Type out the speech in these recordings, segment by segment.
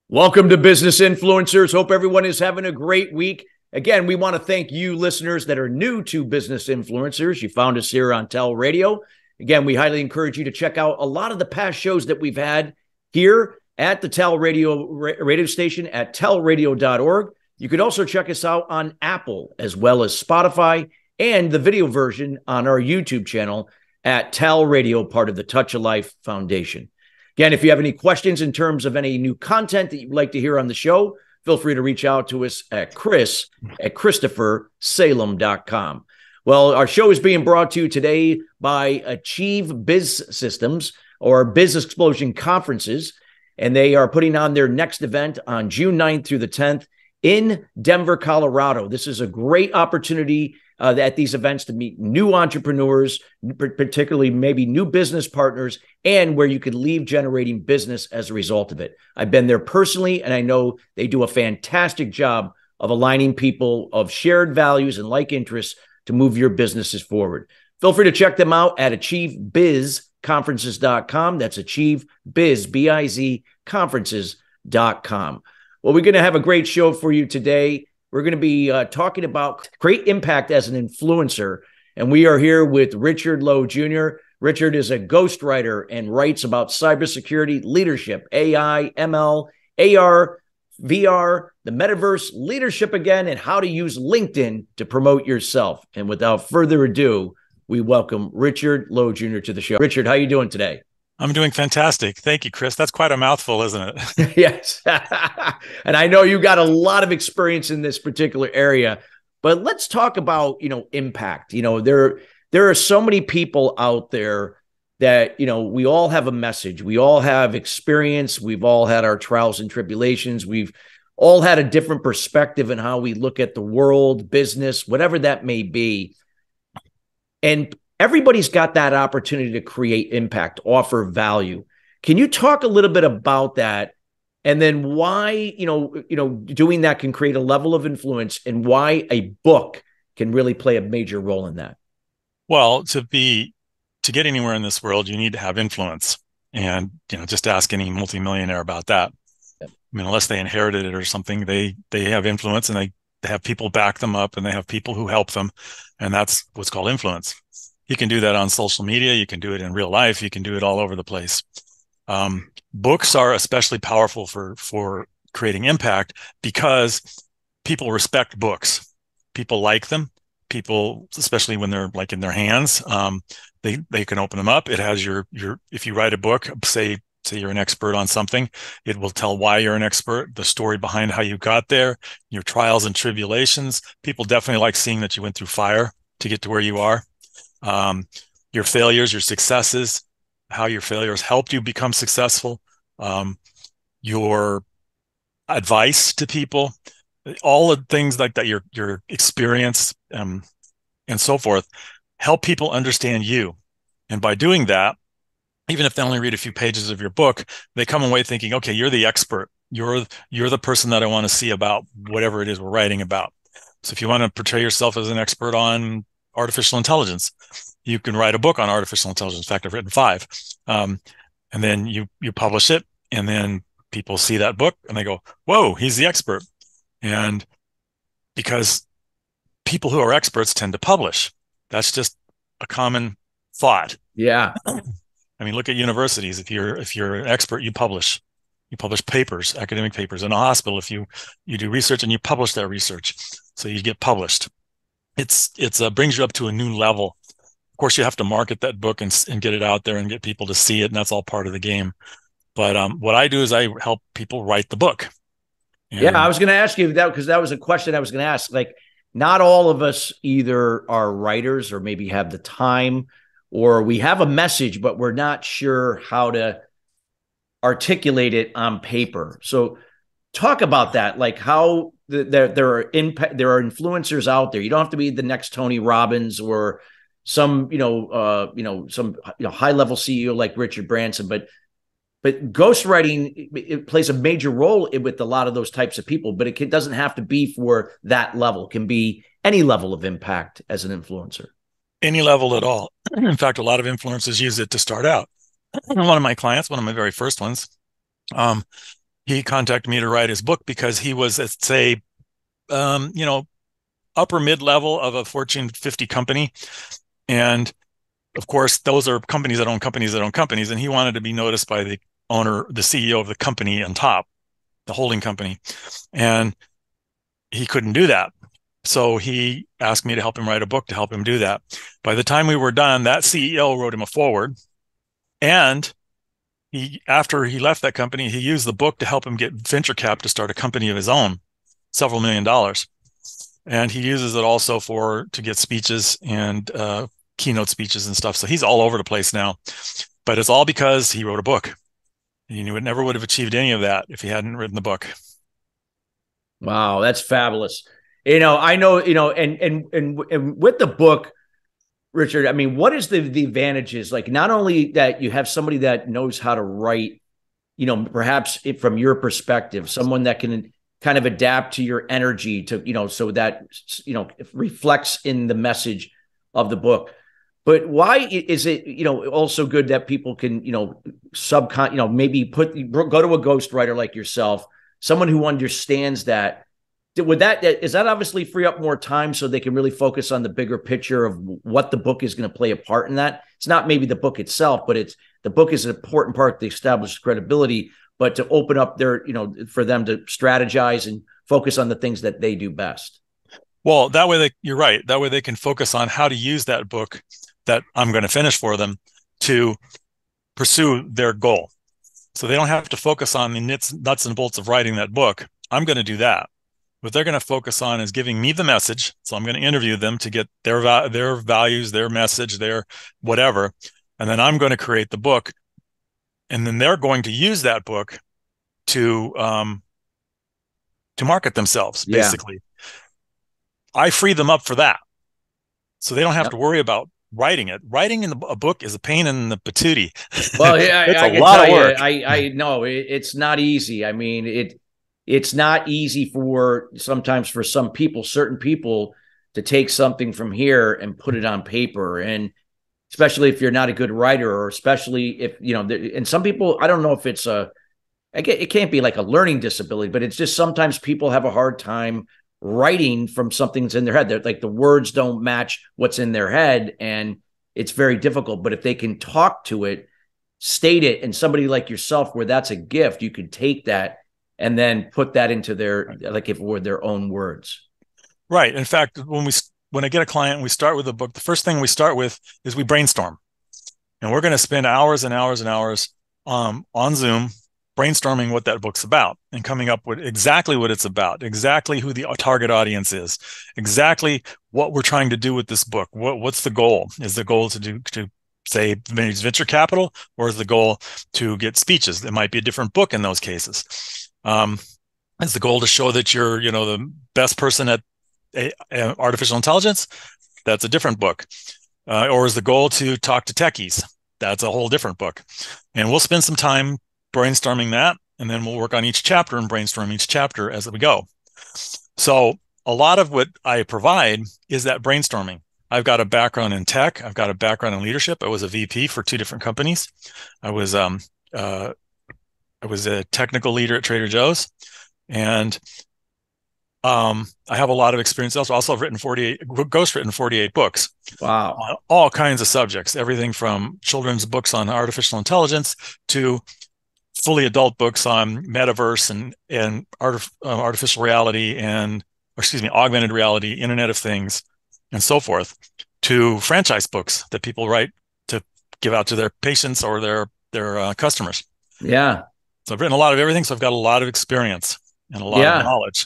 Welcome to Business Influencers. Hope everyone is having a great week. Again, we want to thank you listeners that are new to Business Influencers. You found us here on TALRadio. Again, we highly encourage you to check out a lot of the past shows that we've had here at the TALRadio radio station at talradio.org. You could also check us out on Apple as well as Spotify and the video version on our YouTube channel at TALRadio, part of the Touch of Life Foundation. Again, if you have any questions in terms of any new content that you'd like to hear on the show, feel free to reach out to us at chris@christophersalem.com. Well, our show is being brought to you today by Achieve Biz Systems, or Biz Explosion Conferences, and they are putting on their next event on June 9th through the 10th in Denver, Colorado. This is a great opportunity at these events to meet new entrepreneurs, particularly maybe new business partners, and where you could leave generating business as a result of it. I've been there personally, and I know they do a fantastic job of aligning people of shared values and like interests to move your businesses forward. Feel free to check them out at achievebizconferences.com. That's AchieveBiz, B-I-Z, conferences.com. Well, we're going to have a great show for you today. We're going to be talking about great impact as an influencer. And we are here with Richard Lowe Jr. Richard is a ghostwriter and writes about cybersecurity, leadership, AI, ML, AR, VR, the metaverse, leadership again, and how to use LinkedIn to promote yourself. And without further ado, we welcome Richard Lowe Jr. to the show. Richard, how are you doing today? I'm doing fantastic. Thank you, Chris. That's quite a mouthful, isn't it? Yes. And I know you got a lot of experience in this particular area, but let's talk about, impact. There are so many people out there that, we all have a message. We all have experience. We've all had our trials and tribulations. We've all had a different perspective in how we look at the world, business, whatever that may be. And everybody's got that opportunity to create impact, offer value. Can you talk a little bit about that? And then why, doing that can create a level of influence, and why a book can really play a major role in that? Well, to get anywhere in this world, you need to have influence. And, just ask any multimillionaire about that. Yep. I mean, unless they inherited it or something, they have influence, and they have people back them up, and they have people who help them. And that's what's called influence. You can do that on social media. You can do it in real life. You can do it all over the place. Books are especially powerful for creating impact because people respect books. People like them. People, especially when they're like in their hands, they can open them up. It has your if you write a book, say you're an expert on something, it will tell why you're an expert, the story behind how you got there, your trials and tribulations. People definitely like seeing that you went through fire to get to where you are. Your failures, your successes, how your failures helped you become successful, your advice to people, all the things like that, your experience, and so forth, help people understand you. And by doing that, even if they only read a few pages of your book, they come away thinking, okay, you're the expert. You're the person that I want to see about whatever it is we're writing about. So if you want to portray yourself as an expert on artificial intelligence, you can write a book on artificial intelligence. In fact, I've written 5. And then you publish it, and then people see that book and they go, whoa, he's the expert. And because people who are experts tend to publish, that's just a common thought. Yeah. I mean, look at universities. If you're an expert, you publish papers, academic papers. In a hospital, if you do research and you publish that research, so you get published. It's brings you up to a new level. Of course, you have to market that book and get it out there and get people to see it, and that's all part of the game. But what I do is I help people write the book. And yeah, I was going to ask you that, because that was a question I was going to ask. Like, not all of us either are writers or maybe have the time, or we have a message, but we're not sure how to articulate it on paper. So talk about that, like how there are influencers out there. You don't have to be the next Tony Robbins or some high level CEO like Richard Branson, but ghostwriting, it plays a major role with a lot of those types of people. But it doesn't have to be for that level. It can be any level of impact as an influencer. Any level at all. In fact, a lot of influencers use it to start out. One of my clients, one of my very first ones, he contacted me to write his book because he was, let's say, upper mid-level of a Fortune 50 company. And of course, those are companies that own companies that own companies. And he wanted to be noticed by the owner, the CEO of the company on top, the holding company. And he couldn't do that. So he asked me to help him write a book to help him do that. By the time we were done, that CEO wrote him a foreword. And after he left that company, he used the book to help him get venture cap to start a company of his own, several $1 million. And he uses it also to get speeches and keynote speeches and stuff. So he's all over the place now. But it's all because he wrote a book. He never would have achieved any of that if he hadn't written the book. Wow, that's fabulous. I know, and with the book, Richard, I mean, what is the advantages? Like, not only that you have somebody that knows how to write, perhaps from your perspective, someone that can kind of adapt to your energy to, so that, it reflects in the message of the book. But why is it, also good that people can, maybe go to a ghostwriter like yourself, someone who understands that? Is that obviously free up more time so they can really focus on the bigger picture of what the book is going to play a part in that? It's not maybe the book itself, but the book is an important part to establish credibility, but to open up for them to strategize and focus on the things that they do best. Well, that way you're right. That way they can focus on how to use that book that I'm going to finish for them to pursue their goal. So they don't have to focus on the nuts and bolts of writing that book. I'm going to do that. What they're going to focus on is giving me the message. So I'm going to interview them to get their values, their message, their whatever. And then I'm going to create the book. And then they're going to use that book to market themselves, basically. Yeah. I free them up for that. So they don't have to worry about writing it. Writing a book is a pain in the patootie. Well, yeah, it's I a can lot tell of work. I know it's not easy. I mean, it's not easy sometimes for some people, certain people, to take something from here and put it on paper. And especially if you're not a good writer, or especially if, and some people, I don't know if it can't be like a learning disability, but it's just sometimes people have a hard time writing from something that's in their head. They're like, the words don't match what's in their head, and it's very difficult. But if they can talk to it, state it, and somebody like yourself, where that's a gift, you could take that and then put that into like if it were their own words. Right. In fact, when I get a client and we start with a book, the first thing we start with is we brainstorm. And we're going to spend hours and hours and hours on Zoom brainstorming what that book's about and coming up with exactly what it's about, exactly who the target audience is, exactly what we're trying to do with this book. What's the goal? Is the goal to say venture capital, or is the goal to get speeches? It might be a different book in those cases. Is the goal to show that you're, the best person at artificial intelligence? That's a different book. Or is the goal to talk to techies? That's a whole different book. And we'll spend some time brainstorming that, and then we'll work on each chapter and brainstorm each chapter as we go. So a lot of what I provide is that brainstorming. I've got a background in tech. I've got a background in leadership. I was a VP for 2 different companies. I was a technical leader at Trader Joe's, and I have a lot of experience. Also, I've written 48 books. Wow. On all kinds of subjects, everything from children's books on artificial intelligence to fully adult books on metaverse and artificial reality augmented reality, Internet of Things, and so forth, to franchise books that people write to give out to their patients or their customers. Yeah. So I've written a lot of everything. So I've got a lot of experience and a lot of knowledge.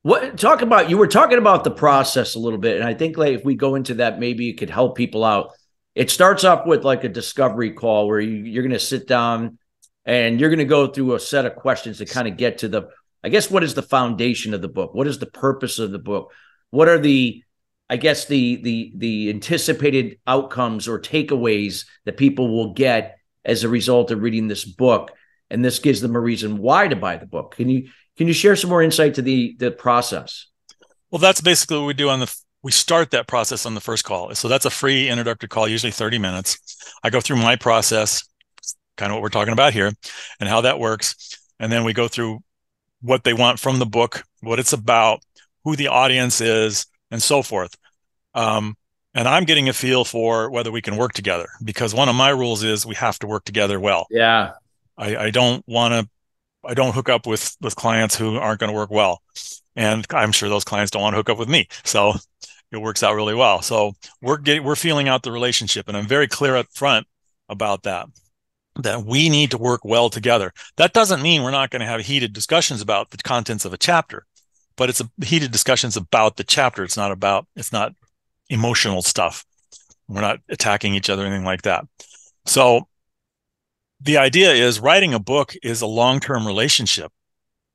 You were talking about the process a little bit. And I think like if we go into that, maybe it could help people out. It starts off with like a discovery call where you're going to sit down and you're going to go through a set of questions to kind of get to what is the foundation of the book? What is the purpose of the book? What are the anticipated outcomes or takeaways that people will get as a result of reading this book? And this gives them a reason why to buy the book. Can you share some more insight to the process? Well, that's basically what we do we start that process on the first call. So that's a free introductory call, usually 30 minutes. I go through my process, kind of what we're talking about here, and how that works. And then we go through what they want from the book, what it's about, who the audience is, and so forth. And I'm getting a feel for whether we can work together, because one of my rules is we have to work together well. Yeah. I don't hook up with clients who aren't going to work well. And I'm sure those clients don't want to hook up with me. So it works out really well. So we're feeling out the relationship, and I'm very clear up front about that we need to work well together. That doesn't mean we're not going to have heated discussions about the contents of a chapter, but it's heated discussions about the chapter. It's not emotional stuff. We're not attacking each other or anything like that. So the idea is writing a book is a long-term relationship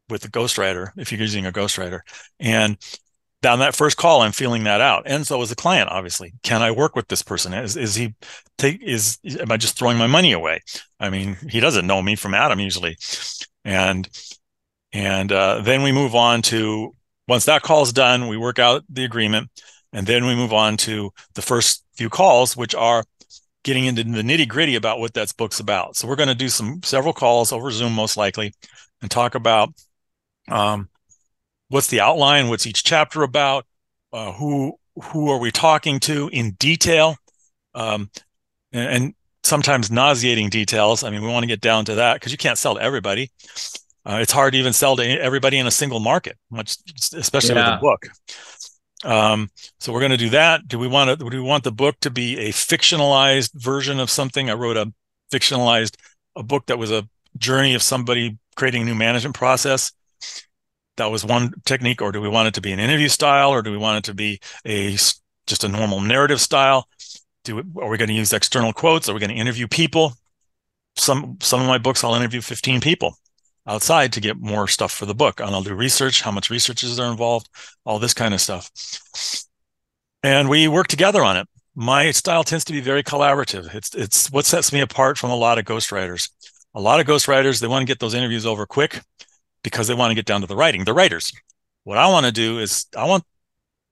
with the ghostwriter, if you're using a ghostwriter. And down that first call, I'm feeling that out. And so is the client, obviously. Can I work with this person? Am I just throwing my money away? I mean, he doesn't know me from Adam usually. And then we move on to, once that call is done, we work out the agreement. And then we move on to the first few calls, which are getting into the nitty gritty about what that book's about. So we're going to do several calls over Zoom, most likely, and talk about, what's the outline? What's each chapter about? Who are we talking to in detail? And sometimes nauseating details. I mean, we want to get down to that because you can't sell to everybody. It's hard to even sell to everybody in a single market, especially with a book. So we're going to do that. Do we want the book to be a fictionalized version of something? I wrote a book that was a journey of somebody creating a new management process. That was one technique. Or do we want it to be an interview style, or do we want it to be just a normal narrative style? Are we going to use external quotes? Are we going to interview people? Some of my books, I'll interview 15 people outside to get more stuff for the book. And I'll do research, how much research is there involved, all this kind of stuff. And we work together on it. My style tends to be very collaborative. It's what sets me apart from a lot of ghostwriters. A lot of ghostwriters, they want to get those interviews over quick because they want to get down to the writing. The writers. What I want to do is,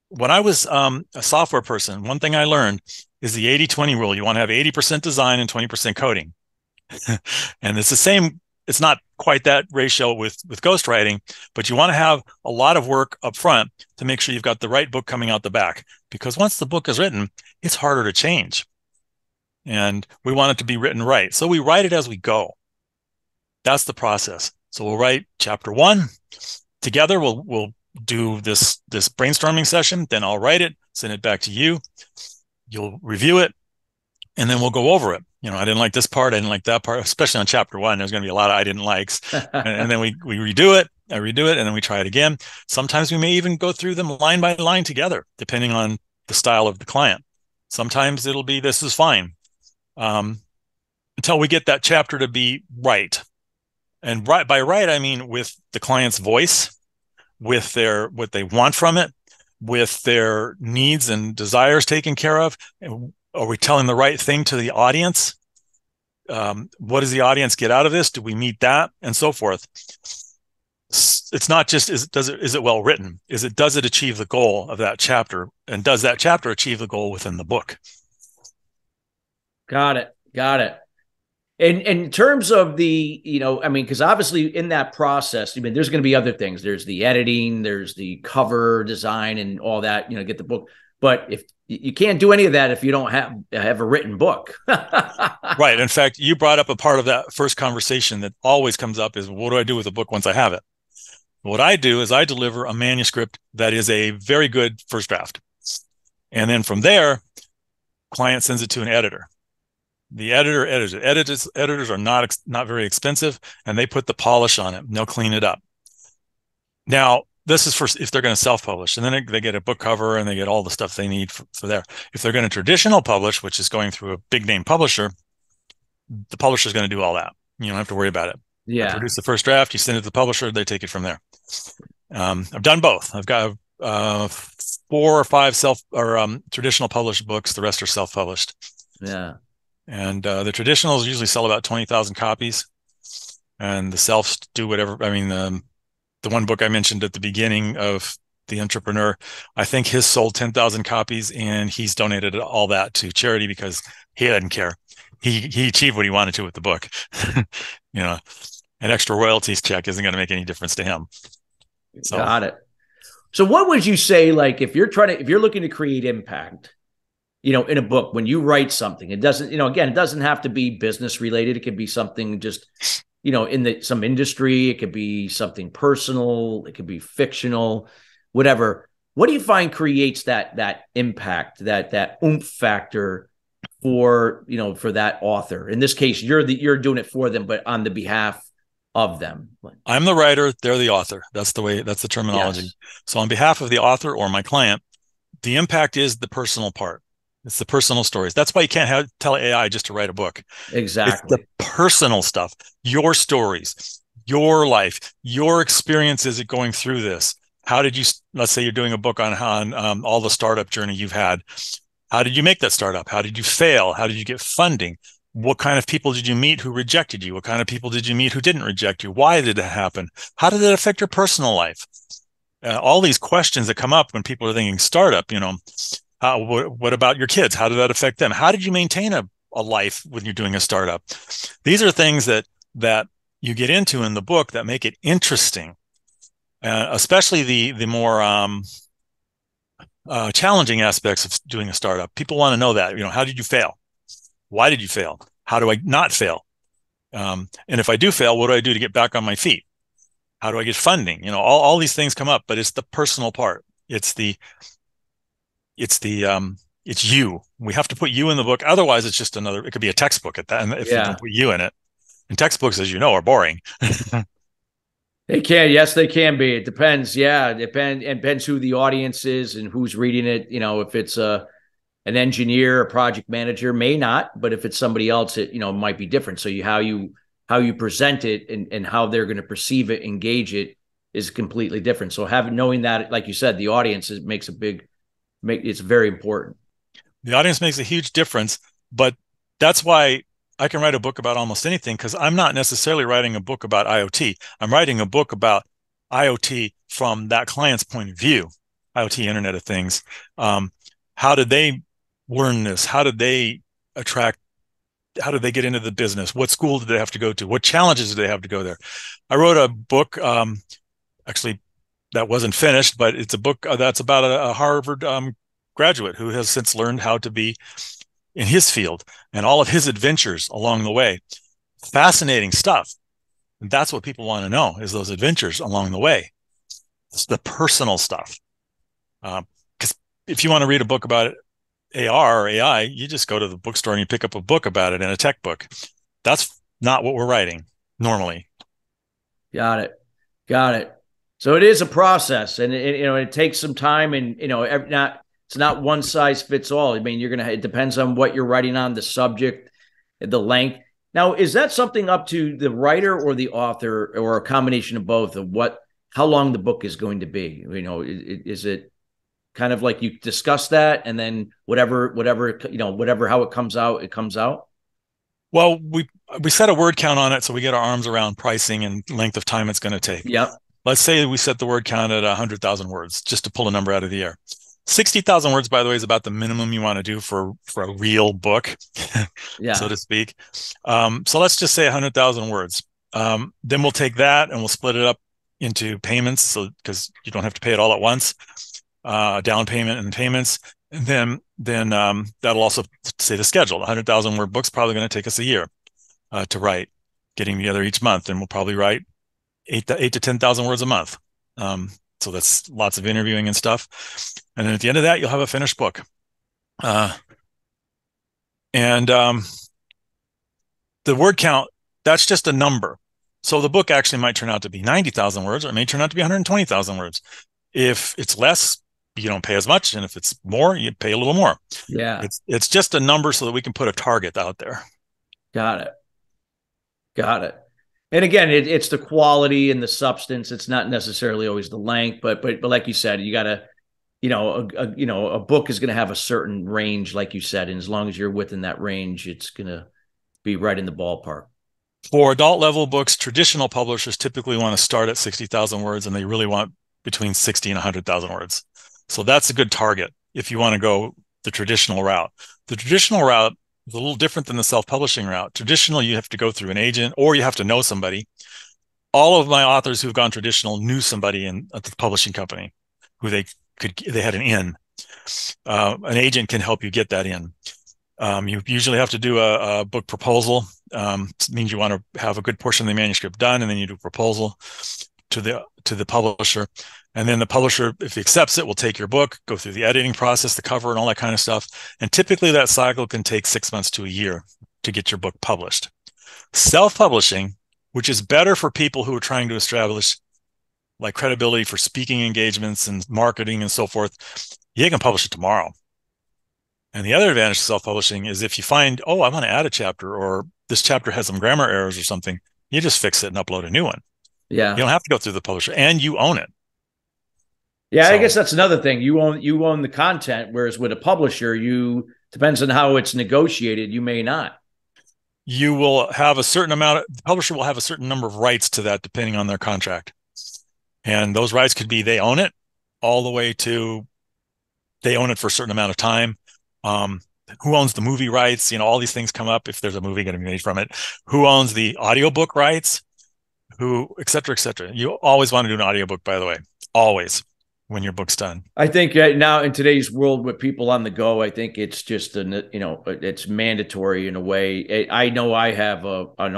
when I was a software person, one thing I learned is the 80-20 rule. You want to have 80% design and 20% coding. And it's the same. It's not quite that ratio with ghostwriting, but you want to have a lot of work up front to make sure you've got the right book coming out the back. Because once the book is written, it's harder to change. And we want it to be written right. So we write it as we go. That's the process. So we'll write chapter 1 together. We'll do this brainstorming session. Then I'll write it, send it back to you. You'll review it, and then we'll go over it. I didn't like this part. I didn't like that part, especially on chapter 1. There's going to be a lot of I didn't likes. and then we redo it. I redo it, and then we try it again. Sometimes we may even go through them line by line together, depending on the style of the client. Sometimes it'll be, this is fine. Until we get that chapter to be right. And by right, I mean with the client's voice, with what they want from it, with their needs and desires taken care of. Are we telling the right thing to the audience? What does the audience get out of this? Do we meet that? And so forth. It's not just, is it well written? Does it achieve the goal of that chapter? And does that chapter achieve the goal within the book? Got it. And in terms of because obviously in that process, there's going to be other things. There's the editing, there's the cover design and all that, get the book. But if you can't do any of that if you don't have a written book. Right. In fact, you brought up a part of that first conversation that always comes up is, what do I do with a book once I have it? What I do is I deliver a manuscript that is a very good first draft. And then from there, client sends it to an editor. The editor edits it. Editors are not very expensive, and they put the polish on it, and they'll clean it up. Now, this is for if they're going to self-publish, and then they get a book cover, and they get all the stuff they need for there. If they're going to traditional publish, which is going through a big-name publisher, the publisher is going to do all that. You don't have to worry about it. Yeah. I produce the first draft, you send it to the publisher, they take it from there. I've done both. I've got 4 or 5 traditional published books. The rest are self-published. Yeah. And the traditionals usually sell about 20,000 copies, and the selfs do whatever. I mean, the one book I mentioned at the beginning of the entrepreneur. I think his sold 10,000 copies, and he's donated all that to charity because he doesn't care. He achieved what he wanted to with the book. An extra royalties check isn't going to make any difference to him. So. Got it. So what would you say, like, if you're looking to create impact, in a book, when you write something, it doesn't, again, it doesn't have to be business related. It could be something just, in some industry. It could be something personal. It could be fictional, whatever. What do you find creates that impact, that oomph factor for that author? In this case, you're doing it for them, but on the behalf of them. I'm the writer, they're the author. That's the terminology. Yes. So on behalf of the author or my client, the impact is the personal part. It's the personal stories. That's why you can't tell AI just to write a book. Exactly. It's the personal stuff, your stories, your life, your experiences going through this. How did you, let's say you're doing a book on all the startup journey you've had. How did you make that startup? How did you fail? How did you get funding? What kind of people did you meet who rejected you? What kind of people did you meet who didn't reject you? Why did it happen? How did it affect your personal life? All these questions that come up when people are thinking startup, what about your kids? How did that affect them? How did you maintain a life when you're doing a startup? These are things that you get into in the book that make it interesting, especially the more challenging aspects of doing a startup. People want to know that, how did you fail? Why did you fail? How do I not fail? And if I do fail, what do I do to get back on my feet? How do I get funding? All these things come up, but it's the personal part. It's you. We have to put you in the book. Otherwise, it's just it could be a textbook at that. And if you don't put you in it, and textbooks, as you know, are boring. They can. Yes, they can be. It depends. Yeah. It depends who the audience is and who's reading it. If it's an engineer, a project manager, may not, but if it's somebody else, it might be different. So how you present it and how they're going to perceive it, engage it, is completely different. So knowing that, like you said, the audience it's very important. The audience makes a huge difference, but that's why I can write a book about almost anything, because I'm not necessarily writing a book about IoT. I'm writing a book about IoT from that client's point of view, IoT, Internet of Things. How did they learn this? How did they get into the business? What school did they have to go to? What challenges did they have to go there? I wrote a book, actually, that wasn't finished, but it's a book that's about a Harvard graduate who has since learned how to be in his field and all of his adventures along the way. Fascinating stuff. And that's what people want to know, is those adventures along the way. It's the personal stuff. Because if you want to read a book about AR or AI, you just go to the bookstore and you pick up a book about it in a tech book. That's not what we're writing normally. Got it. So it is a process, and it takes some time, and it's not one size fits all. I mean, it depends on what you're writing on, the subject, the length. Now, is that something up to the writer or the author, or a combination of both, of how long the book is going to be? Is it kind of like you discuss that, and then whatever how it comes out, it comes out? Well, we set a word count on it, so we get our arms around pricing and length of time it's going to take. Yep. Let's say we set the word count at 100,000 words, just to pull a number out of the air. 60,000 words, by the way, is about the minimum you want to do for a real book, so to speak. So let's just say 100,000 words. Then we'll take that and we'll split it up into payments, so because you don't have to pay it all at once, down payment and payments. And then that'll also say the schedule. 100,000 word book's probably going to take us a year to write, getting together each month, and we'll probably write 8 to 10,000 words a month. So that's lots of interviewing and stuff. And then at the end of that, you'll have a finished book. The word count, that's just a number. So the book actually might turn out to be 90,000 words, or it may turn out to be 120,000 words. If it's less, you don't pay as much. And if it's more, you pay a little more. Yeah. It's just a number so that we can put a target out there. Got it. And again, it's the quality and the substance. It's not necessarily always the length, but like you said, you got to, a book is going to have a certain range, like you said, and as long as you're within that range, it's going to be right in the ballpark. For adult level books, traditional publishers typically want to start at 60,000 words, and they really want between 60 and 100,000 words. So that's a good target if you want to go the traditional route. The traditional route is a little different than the self-publishing route. Traditional, you have to go through an agent or you have to know somebody. All of my authors who've gone traditional knew somebody at the publishing company who they had an in. An agent can help you get that in. You usually have to do a book proposal. It means you want to have a good portion of the manuscript done, and then you do a proposal to the publisher. And then the publisher, if he accepts it, will take your book, go through the editing process, the cover, and all that kind of stuff. And typically that cycle can take 6 months to a year to get your book published. Self-publishing, which is better for people who are trying to establish like credibility for speaking engagements and marketing and so forth, you can publish it tomorrow. And the other advantage of self-publishing is if you find, oh, I want to add a chapter, or this chapter has some grammar errors or something, you just fix it and upload a new one. Yeah. You don't have to go through the publisher, and you own it. Yeah, so, I guess that's another thing. You own the content, whereas with a publisher, depends on how it's negotiated, you may not. You will have a certain amount the publisher will have a certain number of rights to that depending on their contract. And those rights could be they own it all the way to they own it for a certain amount of time. Who owns the movie rights? All these things come up if there's a movie going to be made from it. Who owns the audiobook rights? Et cetera, et cetera. You always want to do an audiobook, by the way, always when your book's done. I think now in today's world with people on the go, I think it's just it's mandatory in a way. I know I have an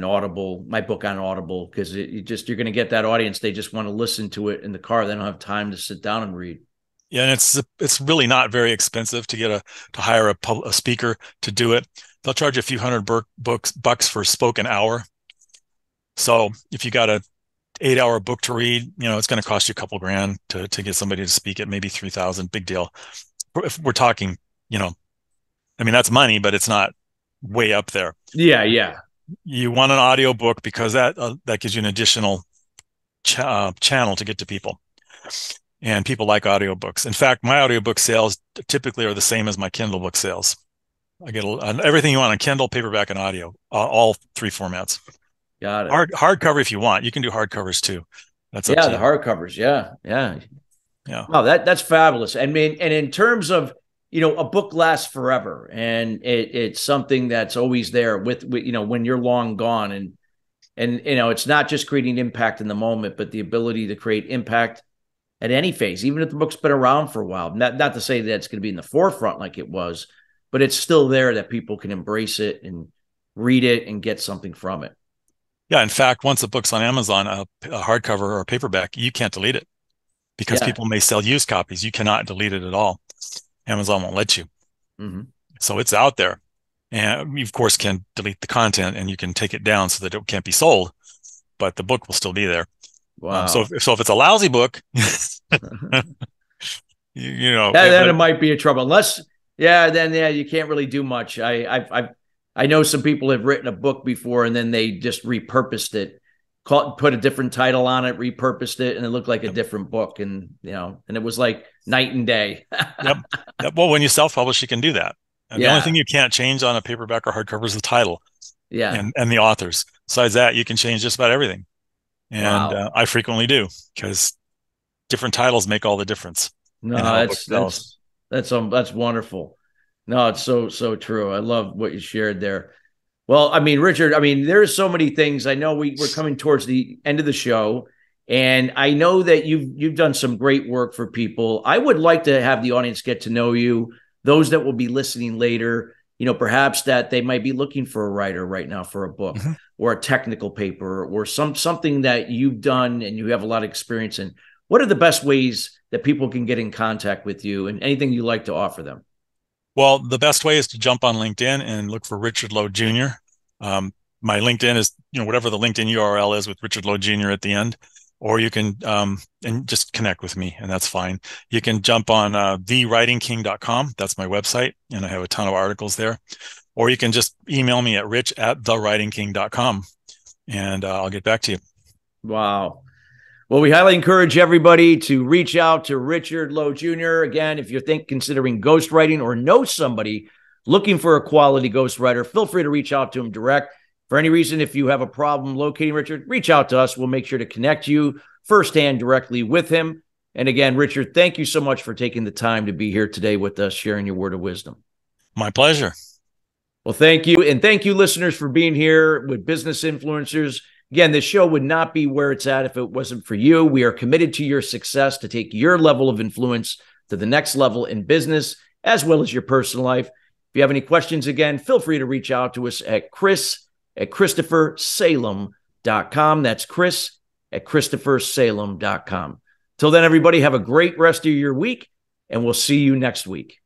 Audible, my book on Audible, because you're going to get that audience. They just want to listen to it in the car. They don't have time to sit down and read. Yeah, and it's really not very expensive to hire a speaker to do it. They'll charge you a few $100 for a spoken hour. So if you got a 8-hour book to read, it's going to cost you a couple grand to get somebody to speak it, maybe 3,000, big deal. If we're talking, that's money, but it's not way up there. Yeah. Yeah. You want an audio book because that gives you an additional channel to get to people. And people like audiobooks. In fact, my audiobook sales typically are the same as my Kindle book sales. I get everything you want on Kindle, paperback, and audio, all three formats. Got it. Hardcover if you want. You can do hardcovers too. That's up to the you. hardcovers. Yeah. Wow, that's fabulous. And in terms of a book lasts forever, and it's something that's always there with when you're long gone, and it's not just creating impact in the moment, but the ability to create impact at any phase, even if the book's been around for a while. Not to say that it's going to be in the forefront like it was, but it's still there that people can embrace it and read it and get something from it. Yeah. In fact, once a book's on Amazon, a hardcover or a paperback, you can't delete it because people may sell used copies. You cannot delete it at all. Amazon won't let you. Mm-hmm. So it's out there. And you, of course, can delete the content and you can take it down so that it can't be sold, but the book will still be there. Wow. So if it's a lousy book, then it might be a trouble. Unless, you can't really do much. I know some people have written a book before and then they just repurposed it, put a different title on it, repurposed it, and it looked like a different book. And and it was like night and day. Yep. Well, when you self-publish, you can do that. And the only thing you can't change on a paperback or hardcover is the title. Yeah. And the authors. Besides that, you can change just about everything. And I frequently do because different titles make all the difference. No, that's wonderful. No, it's so true. I love what you shared there. Well, Richard, there's so many things. I know we're coming towards the end of the show, and I know that you've done some great work for people. I would like to have the audience get to know you. Those that will be listening later, perhaps that they might be looking for a writer right now for a book or a technical paper or something that you've done and you have a lot of experience in. What are the best ways that people can get in contact with you and anything you like to offer them? Well, the best way is to jump on LinkedIn and look for Richard Lowe Jr. My LinkedIn is, whatever the LinkedIn URL is with Richard Lowe Jr. at the end, or you can and just connect with me, and that's fine. You can jump on thewritingking.com. That's my website, and I have a ton of articles there. Or you can just email me at rich@thewritingking.com, and I'll get back to you. Wow. Well, we highly encourage everybody to reach out to Richard Lowe Jr. Again, if you're considering ghostwriting or know somebody looking for a quality ghostwriter, feel free to reach out to him direct. For any reason, if you have a problem locating Richard, reach out to us. We'll make sure to connect you firsthand directly with him. And again, Richard, thank you so much for taking the time to be here today with us, sharing your word of wisdom. My pleasure. Well, thank you. And thank you, listeners, for being here with Business Influencers. Again, this show would not be where it's at if it wasn't for you. We are committed to your success to take your level of influence to the next level in business, as well as your personal life. If you have any questions, again, feel free to reach out to us at chris@christophersalem.com. That's chris@christophersalem.com. Till then, everybody, have a great rest of your week, and we'll see you next week.